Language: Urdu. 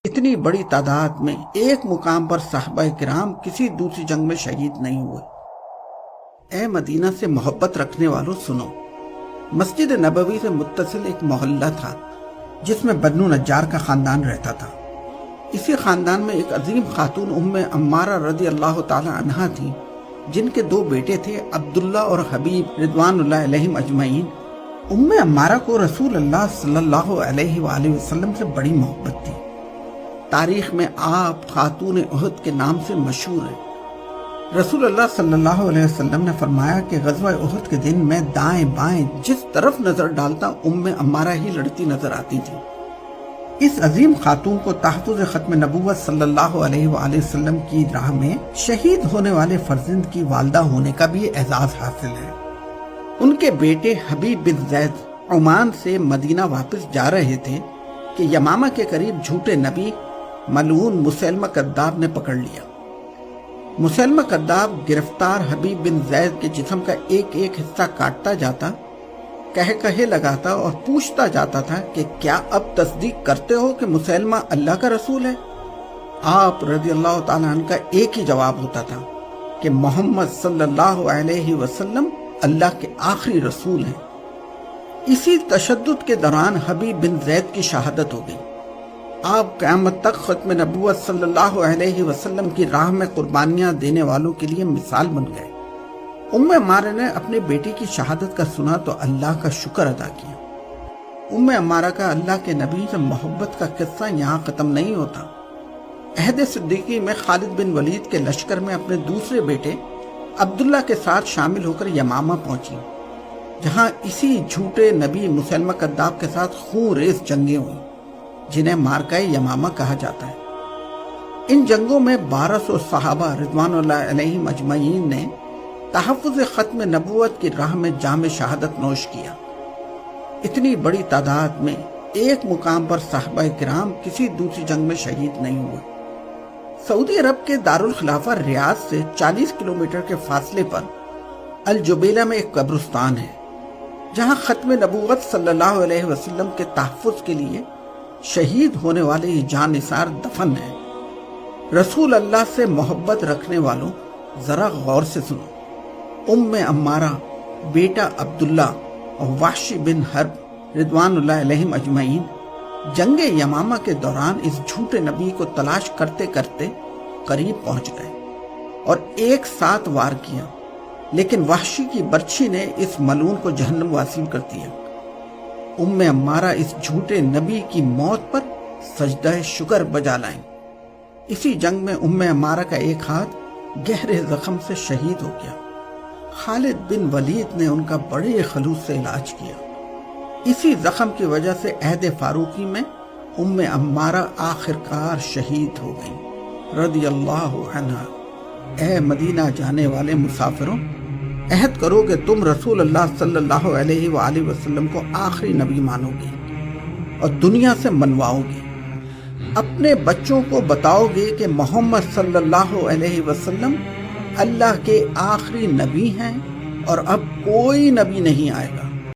اتنی بڑی تعداد میں ایک مقام پر صحابہ کرام کسی دوسری جنگ میں شہید نہیں ہوئے۔ اے مدینہ سے محبت رکھنے والوں سنو، مسجد نبوی سے متصل ایک محلہ تھا جس میں بنو نجار کا خاندان رہتا تھا۔ اسی خاندان میں ایک عظیم خاتون ام عمارہ رضی اللہ تعالی عنہا تھی، جن کے دو بیٹے تھے، عبداللہ اور حبیب رضوان اللہ علیہم اجمعین۔ ام عمارہ کو رسول اللہ صلی اللہ علیہ وآلہ وسلم سے بڑی محبت تھی۔ تاریخ میں آپ خاتون احد کے نام سے مشہور ہیں۔ رسول اللہ صلی اللہ علیہ وسلم نے فرمایا کہ غزوہ احد کے دن میں دائیں بائیں جس طرف نظر ڈالتا ام عمارہ ہی لڑتی نظر آتی تھی۔ اس عظیم خاتون کو تحفظ ختم نبوت صلی اللہ علیہ وآلہ وسلم کی راہ میں شہید ہونے والے فرزند کی والدہ ہونے کا بھی اعزاز حاصل ہے۔ ان کے بیٹے حبیب بن زید عمان سے مدینہ واپس جا رہے تھے کہ یمامہ کے قریب جھوٹے نبی ملعون مسیلمہ کذاب نے پکڑ لیا۔ مسیلمہ کذاب گرفتار حبیب بن زید کے جسم کا ایک ایک حصہ کاٹتا جاتا، کہے لگاتا اور پوچھتا جاتا تھا کہ کیا اب تصدیق کرتے ہو کہ مسیلمہ اللہ کا رسول ہے؟ آپ رضی اللہ تعالیٰ عنہ کا ایک ہی جواب ہوتا تھا کہ محمد صلی اللہ علیہ وسلم اللہ کے آخری رسول ہیں۔ اسی تشدد کے دوران حبیب بن زید کی شہادت ہو گئی۔ آپ قیامت تک ختم نبوت صلی اللہ علیہ وسلم کی راہ میں قربانیاں دینے والوں کے لیے مثال بن گئے۔ ام عمارہ نے اپنے بیٹی کی شہادت کا سنا تو اللہ کا شکر ادا کیا۔ ام عمارہ کا اللہ کے نبی سے محبت کا قصہ یہاں ختم نہیں ہوتا۔ عہد صدیقی میں خالد بن ولید کے لشکر میں اپنے دوسرے بیٹے عبداللہ کے ساتھ شامل ہو کر یمامہ پہنچی، جہاں اسی جھوٹے نبی مسیلمہ کذاب کے ساتھ خون ریز جنگیں ہوئیں، جنہیں مارکہ یمامہ کہا جاتا ہے۔ ان جنگوں میں 1200 صحابہ رضوان اللہ علیہم اجمعین نے تحفظ ختم نبوت کی راہ میں جام شہادت نوش کیا۔ اتنی بڑی تعداد میں ایک مقام پر صحابہ کرام کسی دوسری جنگ میں شہید نہیں ہوئے۔ سعودی عرب کے دارالخلافہ ریاض سے 40 کلومیٹر کے فاصلے پر الجبیلہ میں ایک قبرستان ہے، جہاں ختم نبوت صلی اللہ علیہ وسلم کے تحفظ کے لیے شہید ہونے والے جان نثار دفن ہیں۔ رسول اللہ سے محبت رکھنے والوں ذرا غور سے سنو، ام عمارہ، بیٹا عبداللہ اور وحشی بن حرب رضوان اللہ علیہم اجمعین جنگ یمامہ کے دوران اس جھوٹے نبی کو تلاش کرتے کرتے قریب پہنچ گئے اور ایک ساتھ وار کیا، لیکن وحشی کی برچھی نے اس ملعون کو جہنم واصل کر دیا۔ ام عمارہ اس جھوٹے نبی کی موت پر سجدہ شکر بجا لائیں۔ اسی جنگ میں ام عمارہ کا ایک ہاتھ گہرے زخم سے شہید ہو گیا۔ خالد بن ولید نے ان کا بڑے خلوص سے علاج کیا۔ اسی زخم کی وجہ سے عہد فاروقی میں ام عمارہ آخرکار شہید ہو گئیں رضی اللہ عنہا۔ اے مدینہ جانے والے مسافروں، عہد کرو کہ تم رسول اللہ صلی اللہ علیہ وآلہ وسلم کو آخری نبی مانو گے اور دنیا سے منواؤ گے۔ اپنے بچوں کو بتاؤ گے کہ محمد صلی اللہ علیہ وسلم اللہ کے آخری نبی ہیں اور اب کوئی نبی نہیں آئے گا۔